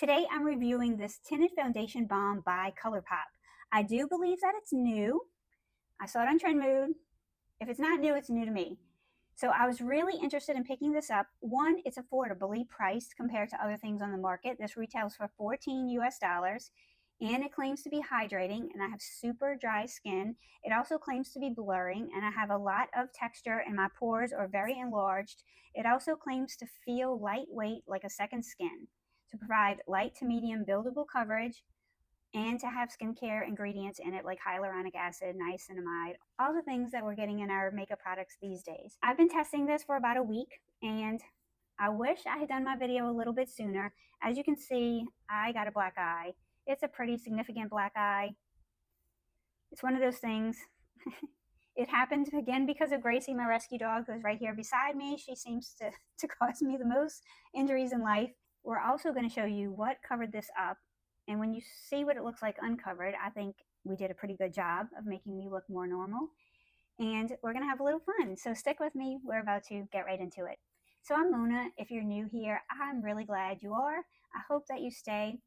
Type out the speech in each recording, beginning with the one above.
Today I'm reviewing this Tinted Foundation Balm by Colourpop. I do believe that it's new. I saw it on Trendmood. If it's not new, it's new to me. So I was really interested in picking this up. One, it's affordably priced compared to other things on the market. This retails for $14 US, and it claims to be hydrating, and I have super dry skin. It also claims to be blurring, and I have a lot of texture, and my pores are very enlarged. It also claims to feel lightweight like a second skin, to provide light to medium buildable coverage, and to have skincare ingredients in it like hyaluronic acid, niacinamide, all the things that we're getting in our makeup products these days. I've been testing this for about a week, and I wish I had done my video a little bit sooner. As you can see, I got a black eye. It's a pretty significant black eye. It's one of those things. It happened again because of Gracie, my rescue dog, who's right here beside me. She seems to cause me the most injuries in life. We're also going to show you what covered this up. And when you see what it looks like uncovered, I think we did a pretty good job of making me look more normal. And we're going to have a little fun. So stick with me. We're about to get right into it. So I'm Mona. If you're new here, I'm really glad you are. I hope that you stay.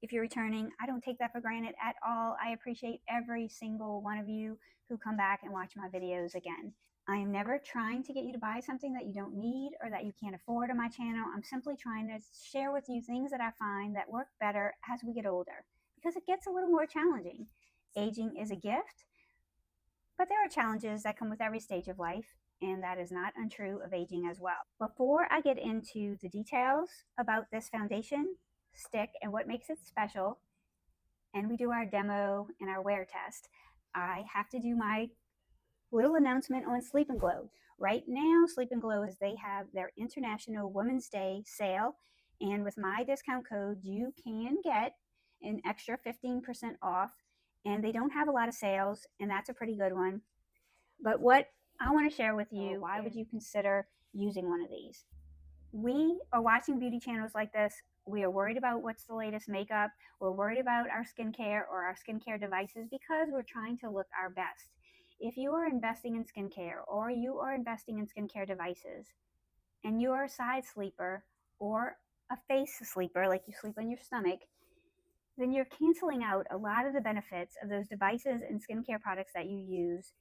If you're returning, I don't take that for granted at all. I appreciate every single one of you who come back and watch my videos again. I am never trying to get you to buy something that you don't need or that you can't afford on my channel. I'm simply trying to share with you things that I find that work better as we get older, because it gets a little more challenging. Aging is a gift, but there are challenges that come with every stage of life, and that is not untrue of aging as well. Before I get into the details about this foundation stick and what makes it special, and we do our demo and our wear test, I have to do my little announcement on Sleep and Glow. Right now, Sleep and Glow they have their International Women's Day sale, and with my discount code, you can get an extra 15% off, and they don't have a lot of sales, and that's a pretty good one. But what I want to share with you, why would you consider using one of these? We are watching beauty channels like this. We are worried about what's the latest makeup. We're worried about our skincare or our skincare devices because we're trying to look our best. If you are investing in skincare or you are investing in skincare devices and you are a side sleeper or a face sleeper, like you sleep on your stomach, then you're canceling out a lot of the benefits of those devices and skincare products that you use.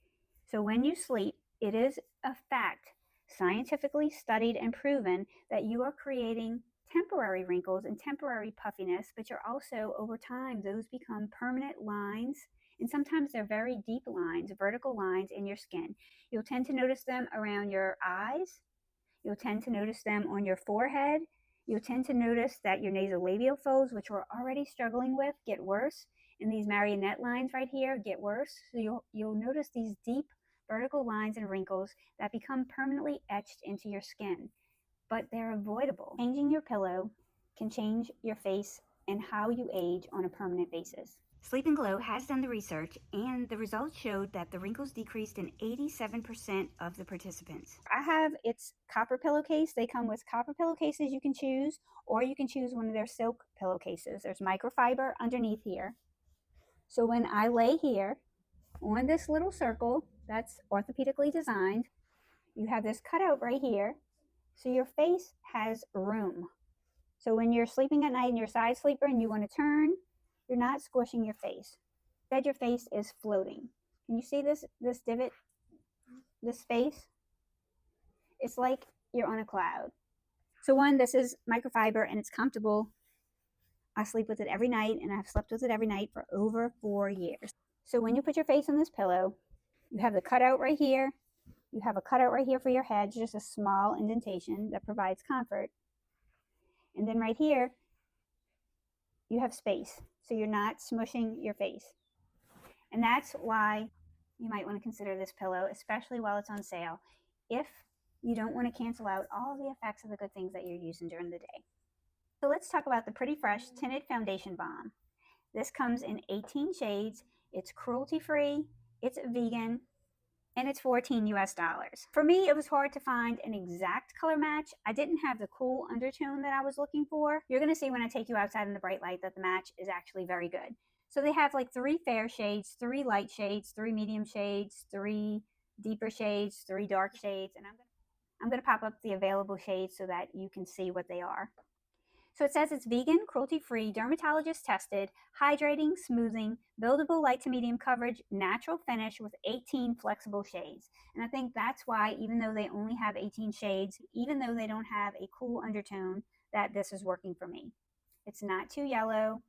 So when you sleep, it is a fact, scientifically studied and proven, that you are creating temporary wrinkles and temporary puffiness, but you're also, over time, those become permanent lines, and sometimes they're very deep lines, vertical lines in your skin. You'll tend to notice them around your eyes. You'll tend to notice them on your forehead. You'll tend to notice that your nasolabial folds, which we're already struggling with, get worse, and these marionette lines right here get worse. So you'll notice these deep vertical lines and wrinkles that become permanently etched into your skin, but they're avoidable. Changing your pillow can change your face and how you age on a permanent basis. Sleep and Glow has done the research, and the results showed that the wrinkles decreased in 87% of the participants. I have its copper pillowcase. They come with copper pillowcases you can choose, or you can choose one of their silk pillowcases. There's microfiber underneath here. So when I lay here on this little circle that's orthopedically designed, you have this cutout right here, so your face has room. So when you're sleeping at night and you're a side sleeper and you want to turn, you're not squishing your face. Instead, your face is floating. Can you see this divot, this space? It's like you're on a cloud. So one, this is microfiber and it's comfortable. I sleep with it every night, and I've slept with it every night for over 4 years. So when you put your face on this pillow, you have the cutout right here. You have a cutout right here for your head, just a small indentation that provides comfort. And then right here, you have space, so you're not smushing your face. And that's why you might want to consider this pillow, especially while it's on sale, if you don't want to cancel out all the effects of the good things that you're using during the day. So let's talk about the Pretty Fresh Tinted Foundation Balm. This comes in 18 shades. It's cruelty-free, it's vegan, and it's $14 US. For me, it was hard to find an exact color match. I didn't have the cool undertone that I was looking for. You're going to see when I take you outside in the bright light that the match is actually very good. So they have like 3 fair shades, 3 light shades, 3 medium shades, 3 deeper shades, 3 dark shades, and I'm going to pop up the available shades so that you can see what they are. So it says it's vegan, cruelty-free, dermatologist tested, hydrating, smoothing, buildable light to medium coverage, natural finish with 18 flexible shades. And I think that's why, even though they only have 18 shades, even though they don't have a cool undertone, that this is working for me. It's not too yellow.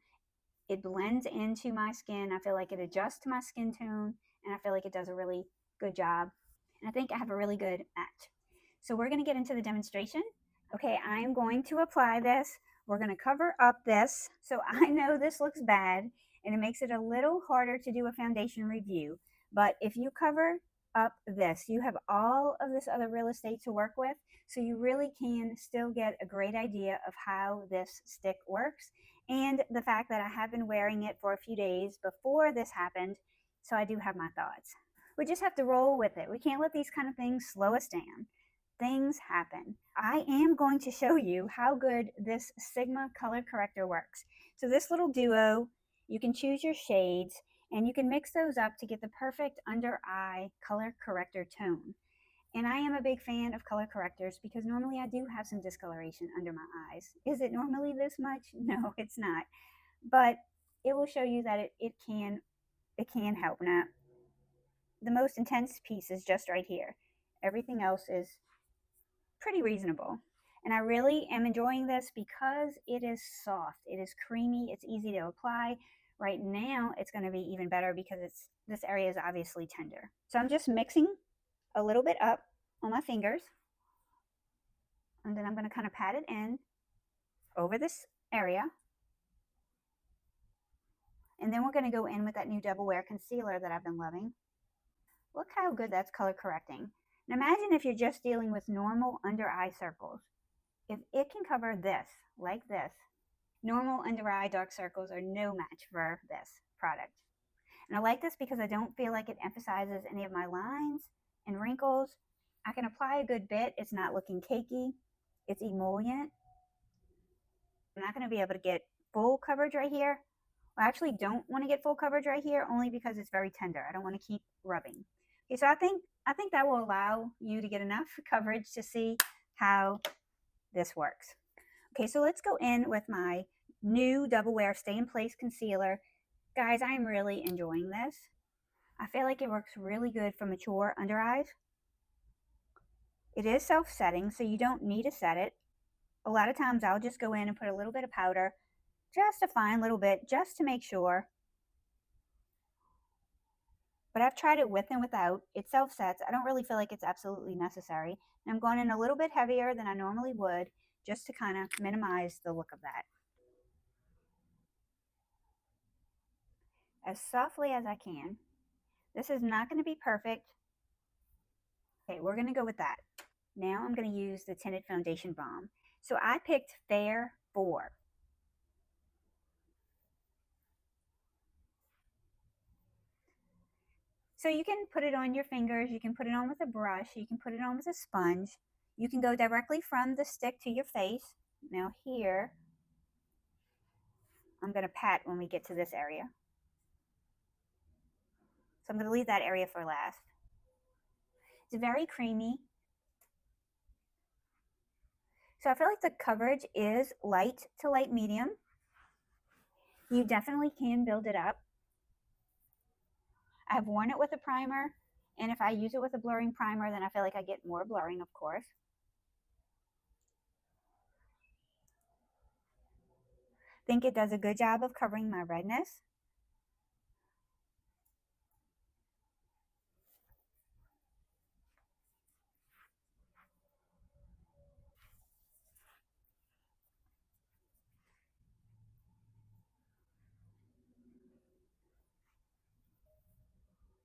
It blends into my skin. I feel like it adjusts to my skin tone, and I feel like it does a really good job. And I think I have a really good match. So we're going to get into the demonstration. Okay, I am going to apply this. We're going to cover up this. So I know this looks bad, and it makes it a little harder to do a foundation review. But if you cover up this, you have all of this other real estate to work with. So you really can still get a great idea of how this stick works. And the fact that I have been wearing it for a few days before this happened, so I do have my thoughts. We just have to roll with it. We can't let these kind of things slow us down. Things happen. I am going to show you how good this Sigma color corrector works. So this little duo, you can choose your shades and you can mix those up to get the perfect under eye color corrector tone. And I am a big fan of color correctors because normally I do have some discoloration under my eyes. Is it normally this much? No, it's not. But it will show you that it can help. Now, the most intense piece is just right here. Everything else is pretty reasonable. And I really am enjoying this because it is soft. It is creamy. It's easy to apply. Right now, it's going to be even better because this area is obviously tender. So I'm just mixing a little bit up on my fingers. And then I'm going to kind of pat it in over this area. And then we're going to go in with that new Double Wear concealer that I've been loving. Look how good that's color correcting. And imagine if you're just dealing with normal under eye circles. If it can cover this, like this, normal under eye dark circles are no match for this product. And I like this because I don't feel like it emphasizes any of my lines and wrinkles. I can apply a good bit. It's not looking cakey. It's emollient. I'm not going to be able to get full coverage right here. I actually don't want to get full coverage right here only because it's very tender. I don't want to keep rubbing. Okay, so I think that will allow you to get enough coverage to see how this works. Okay, so let's go in with my new Double Wear Stay in Place concealer. Guys, I'm really enjoying this. I feel like it works really good for mature under eyes. It is self-setting, so you don't need to set it. A lot of times I'll just go in and put a little bit of powder, just a fine little bit, just to make sure. But I've tried it with and without. It self-sets. I don't really feel like it's absolutely necessary. And I'm going in a little bit heavier than I normally would, just to kind of minimize the look of that. As softly as I can. This is not going to be perfect. Okay, we're going to go with that. Now I'm going to use the Tinted Foundation Balm. So I picked Fair 4. So you can put it on your fingers, you can put it on with a brush, you can put it on with a sponge. You can go directly from the stick to your face. Now here, I'm going to pat when we get to this area. So I'm going to leave that area for last. It's very creamy. So I feel like the coverage is light to light medium. You definitely can build it up. I've worn it with a primer, and if I use it with a blurring primer, then I feel like I get more blurring, of course. I think it does a good job of covering my redness.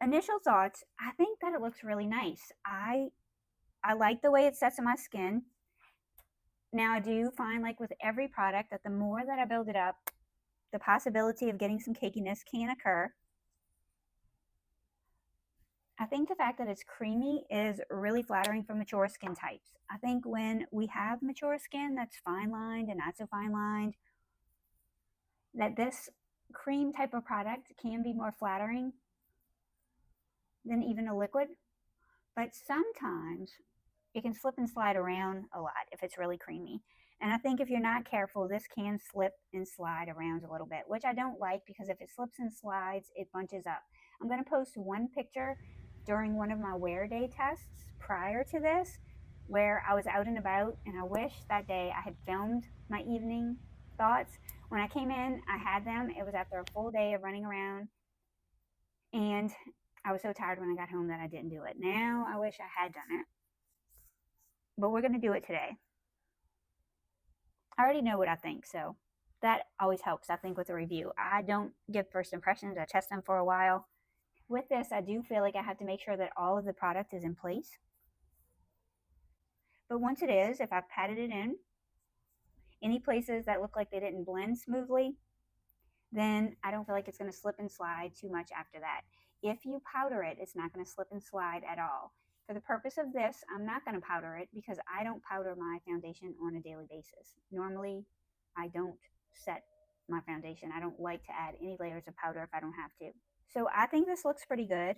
Initial thoughts, I think that it looks really nice. I like the way it sets in my skin. Now I do find, like with every product, that the more that I build it up, the possibility of getting some cakiness can occur. I think the fact that it's creamy is really flattering for mature skin types. I think when we have mature skin that's fine lined and not so fine lined, that this cream type of product can be more flattering than even a liquid, but sometimes it can slip and slide around a lot if it's really creamy. And I think if you're not careful, this can slip and slide around a little bit, which I don't like because if it slips and slides, it bunches up. I'm going to post one picture during one of my wear day tests prior to this where I was out and about, and I wish that day I had filmed my evening thoughts. When I came in, I had them. It was after a full day of running around, and I was so tired when I got home that I didn't do it. Now I wish I had done it, but we're going to do it today. I already know what I think, so that always helps, I think, with a review. I don't give first impressions. I test them for a while. With this, I do feel like I have to make sure that all of the product is in place. But once it is, if I've patted it in, any places that look like they didn't blend smoothly, then I don't feel like it's going to slip and slide too much after that. If you powder it, it's not going to slip and slide at all. For the purpose of this, I'm not going to powder it because I don't powder my foundation on a daily basis. Normally, I don't set my foundation. I don't like to add any layers of powder if I don't have to. So I think this looks pretty good.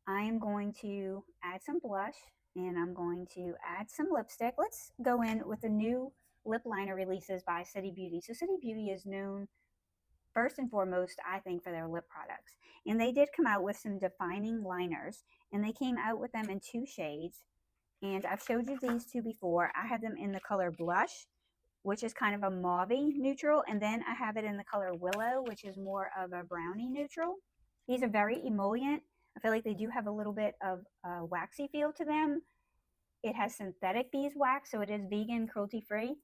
I am going to add some blush and I'm going to add some lipstick. Let's go in with the new lip liner releases by City Beauty. So City Beauty is known first and foremost, I think, for their lip products. And they did come out with some defining liners, and they came out with them in 2 shades. And I've showed you these 2 before. I have them in the color Blush, which is kind of a mauve-y neutral, and then I have it in the color Willow, which is more of a brownie neutral. These are very emollient. I feel like they do have a little bit of a waxy feel to them. It has synthetic beeswax, so it is vegan, cruelty-free.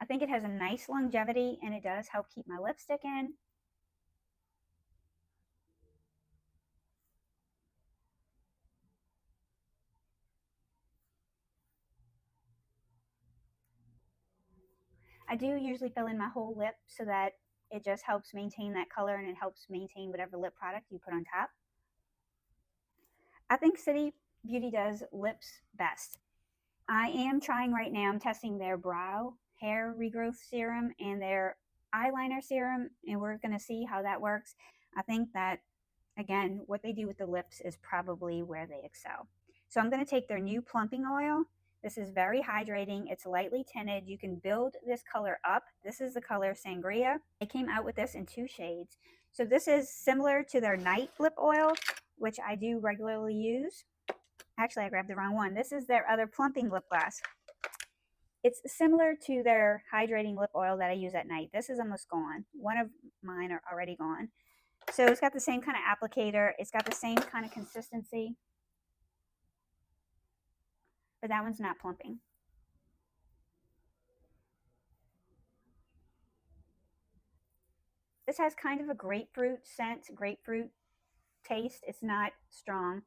I think it has a nice longevity, and it does help keep my lipstick in. I do usually fill in my whole lip so that it just helps maintain that color and it helps maintain whatever lip product you put on top. I think City Beauty does lips best. I am trying right now, I'm testing their brow hair regrowth serum and their eyeliner serum, and we're going to see how that works. I think that, again, what they do with the lips is probably where they excel. So I'm going to take their new plumping oil. This is very hydrating. It's lightly tinted. You can build this color up. This is the color Sangria. They came out with this in 2 shades. So this is similar to their night lip oil, which I do regularly use. Actually, I grabbed the wrong one. This is their other plumping lip gloss. It's similar to their hydrating lip oil that I use at night. This is almost gone. One of mine are already gone. So it's got the same kind of applicator. It's got the same kind of consistency. But that one's not plumping. This has kind of a grapefruit scent, grapefruit taste. It's not strong.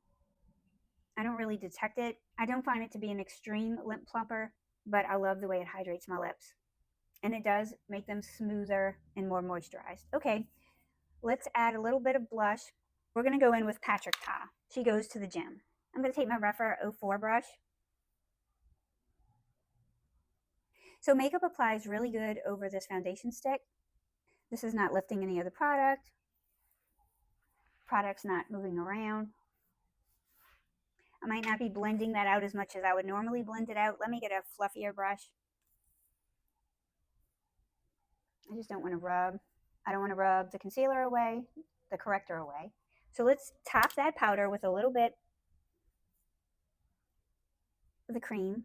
I don't really detect it. I don't find it to be an extreme lip plumper, but I love the way it hydrates my lips. And it does make them smoother and more moisturized. Okay, let's add a little bit of blush. We're going to go in with Patrick Ta. She goes to the gym. I'm going to take my Rephr 04 brush. So makeup applies really good over this foundation stick. This is not lifting any of the product. Product's not moving around. I might not be blending that out as much as I would normally blend it out. Let me get a fluffier brush. I just don't want to rub. I don't want to rub the concealer away, the corrector away. So let's top that powder with a little bit of the cream.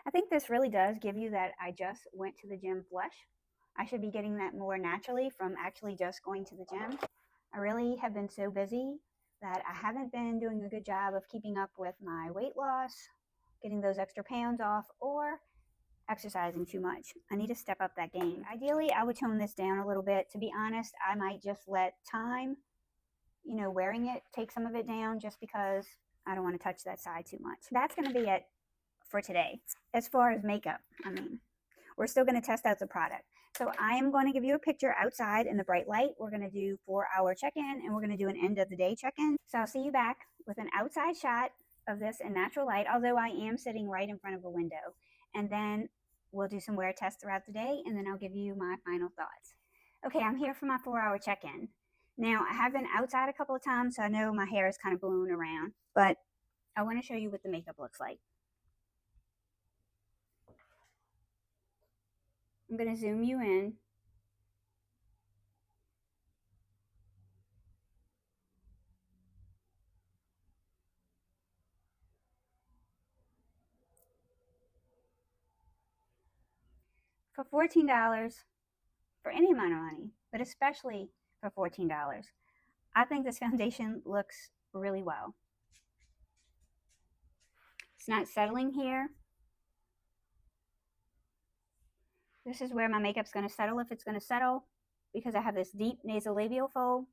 I think this really does give you that I just went to the gym blush. I should be getting that more naturally from actually just going to the gym. I really have been so busy that I haven't been doing a good job of keeping up with my weight loss, getting those extra pounds off, or exercising too much. I need to step up that game. Ideally, I would tone this down a little bit. To be honest, I might just let time, wearing it, take some of it down just because I don't want to touch that side too much. That's going to be it for today. As far as makeup, we're still going to test out the product. So I am going to give you a picture outside in the bright light. We're going to do 4-hour check-in, and we're going to do an end of the day check-in. So I'll see you back with an outside shot of this in natural light, although I am sitting right in front of a window. And then we'll do some wear tests throughout the day, and then I'll give you my final thoughts. Okay, I'm here for my 4-hour check-in. Now, I have been outside a couple of times, so I know my hair is kind of blown around, but I want to show you what the makeup looks like. I'm going to zoom you in. For $14, for any amount of money, but especially for $14, I think this foundation looks really well. It's not settling here. This is where my makeup's going to settle, if it's going to settle, because I have this deep nasolabial fold.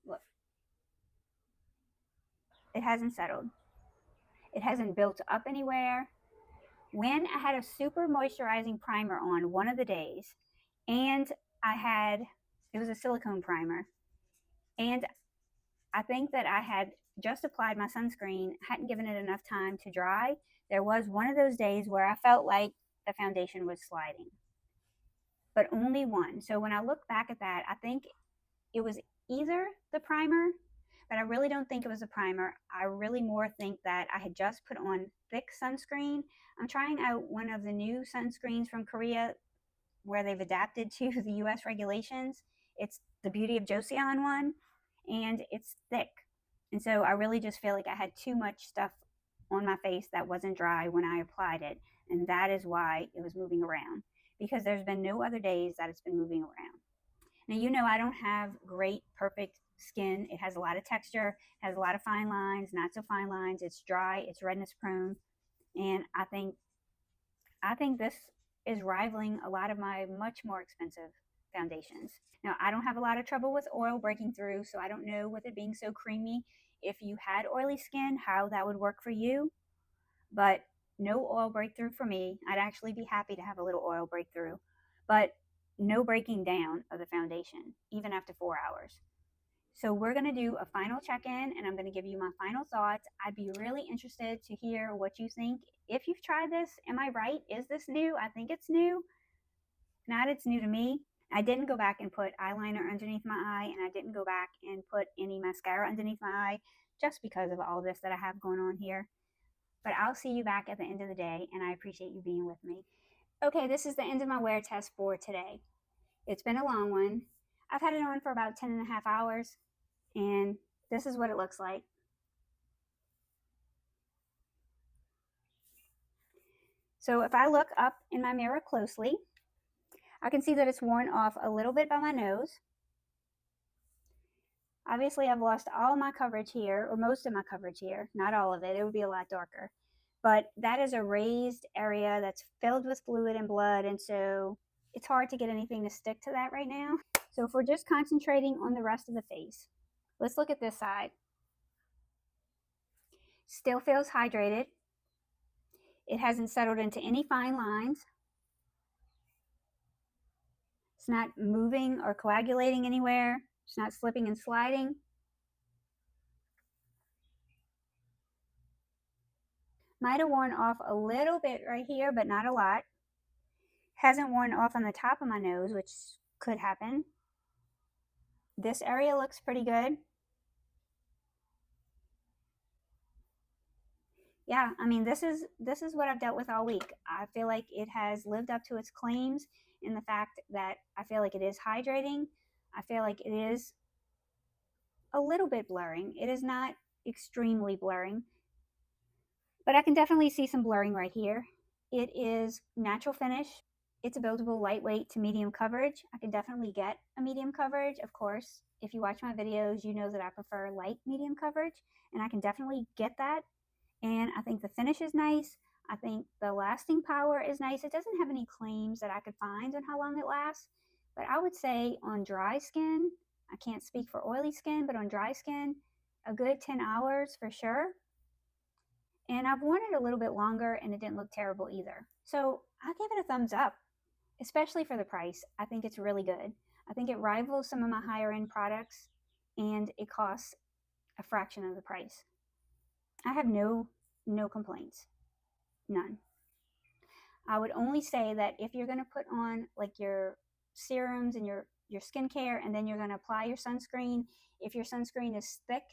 Look, it hasn't settled. It hasn't built up anywhere. When I had a super moisturizing primer on one of the days, and it was a silicone primer, and I think that I had just applied my sunscreen, hadn't given it enough time to dry. There was one of those days where I felt like the foundation was sliding, but only one. So when I look back at that, I think it was either the primer, but I really don't think it was a primer. I really more think that I had just put on thick sunscreen. I'm trying out one of the new sunscreens from Korea where they've adapted to the US regulations. It's the Beauty of Joseon one, and it's thick. And so I really just feel like I had too much stuff on my face that wasn't dry when I applied it. And that is why it was moving around, because there's been no other days that it's been moving around. Now, you know, I don't have great, perfect skin. It has a lot of texture, has a lot of fine lines, not so fine lines. It's dry, it's redness prone. And I think this is rivaling a lot of my much more expensive foundations. Now, I don't have a lot of trouble with oil breaking through, so I don't know with it being so creamy, if you had oily skin, how that would work for you. But no oil breakthrough for me. I'd actually be happy to have a little oil breakthrough, but no breaking down of the foundation, even after 4 hours. So we're going to do a final check-in, and I'm going to give you my final thoughts. I'd be really interested to hear what you think. If you've tried this, am I right? Is this new? I think it's new. If not, it's new to me. I didn't go back and put eyeliner underneath my eye, and I didn't go back and put any mascara underneath my eye, just because of all this that I have going on here. But I'll see you back at the end of the day, and I appreciate you being with me. Okay, this is the end of my wear test for today. It's been a long one. I've had it on for about 10 and a half hours, and this is what it looks like. So if I look up in my mirror closely, I can see that it's worn off a little bit by my nose. Obviously, I've lost all my coverage here, or most of my coverage here, not all of it. It would be a lot darker. But that is a raised area that's filled with fluid and blood, and so it's hard to get anything to stick to that right now. So if we're just concentrating on the rest of the face, let's look at this side. Still feels hydrated. It hasn't settled into any fine lines. It's not moving or coagulating anywhere. It's not slipping and sliding. Might have worn off a little bit right here, but not a lot. Hasn't worn off on the top of my nose, which could happen. This area looks pretty good. Yeah, I mean, this is what I've dealt with all week. I feel like it has lived up to its claims in the fact that I feel like it is hydrating. I feel like it is a little bit blurring. It is not extremely blurring, but I can definitely see some blurring right here. It is natural finish. It's a buildable lightweight to medium coverage. I can definitely get a medium coverage. Of course, if you watch my videos, you know that I prefer light medium coverage, and I can definitely get that. And I think the finish is nice. I think the lasting power is nice. It doesn't have any claims that I could find on how long it lasts, but I would say on dry skin, I can't speak for oily skin, but on dry skin, a good 10 hours for sure. And I've worn it a little bit longer, and it didn't look terrible either. So I give it a thumbs up, especially for the price. I think it's really good. I think it rivals some of my higher end products, and it costs a fraction of the price. I have no complaints, none. I would only say that if you're going to put on like your serums and your your skincare, and then you're going to apply your sunscreen. If your sunscreen is thick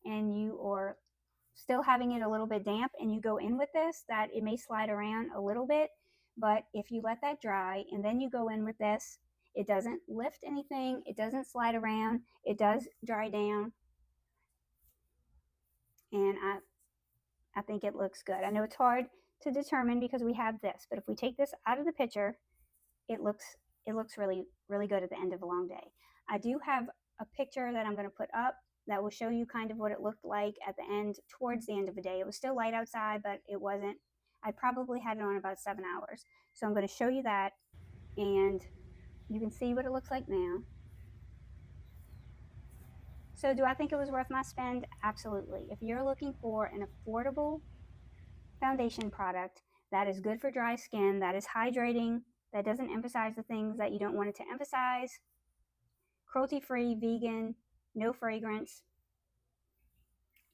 and you are still having it a little bit damp and you go in with this, that it may slide around a little bit. But if you let that dry and then you go in with this, it doesn't lift anything, it doesn't slide around, it does dry down, and I think it looks good. I know it's hard to determine because we have this, but if we take this out of the picture, it looks really, really good at the end of a long day. I do have a picture that I'm going to put up that will show you kind of what it looked like at the end, towards the end of the day. It was still light outside, but it wasn't. I probably had it on about 7 hours. So I'm going to show you that, and you can see what it looks like now. So do I think it was worth my spend? Absolutely. If you're looking for an affordable foundation product that is good for dry skin, that is hydrating, that doesn't emphasize the things that you don't want it to emphasize, cruelty-free, vegan, no fragrance,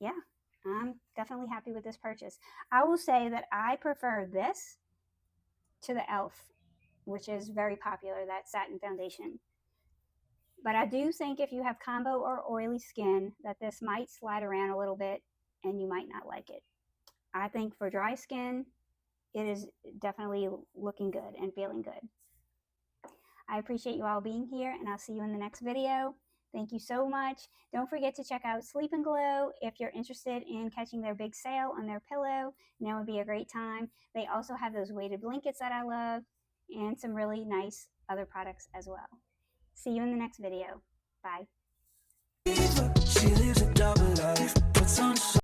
yeah, I'm definitely happy with this purchase. I will say that I prefer this to the e.l.f., which is very popular, that satin foundation. But I do think if you have combo or oily skin, that this might slide around a little bit and you might not like it. I think for dry skin, it is definitely looking good and feeling good. I appreciate you all being here, and I'll see you in the next video. Thank you so much. Don't forget to check out Sleep and Glow if you're interested in catching their big sale on their pillow. Now would be a great time. They also have those weighted blankets that I love, and some really nice other products as well. See you in the next video. Bye.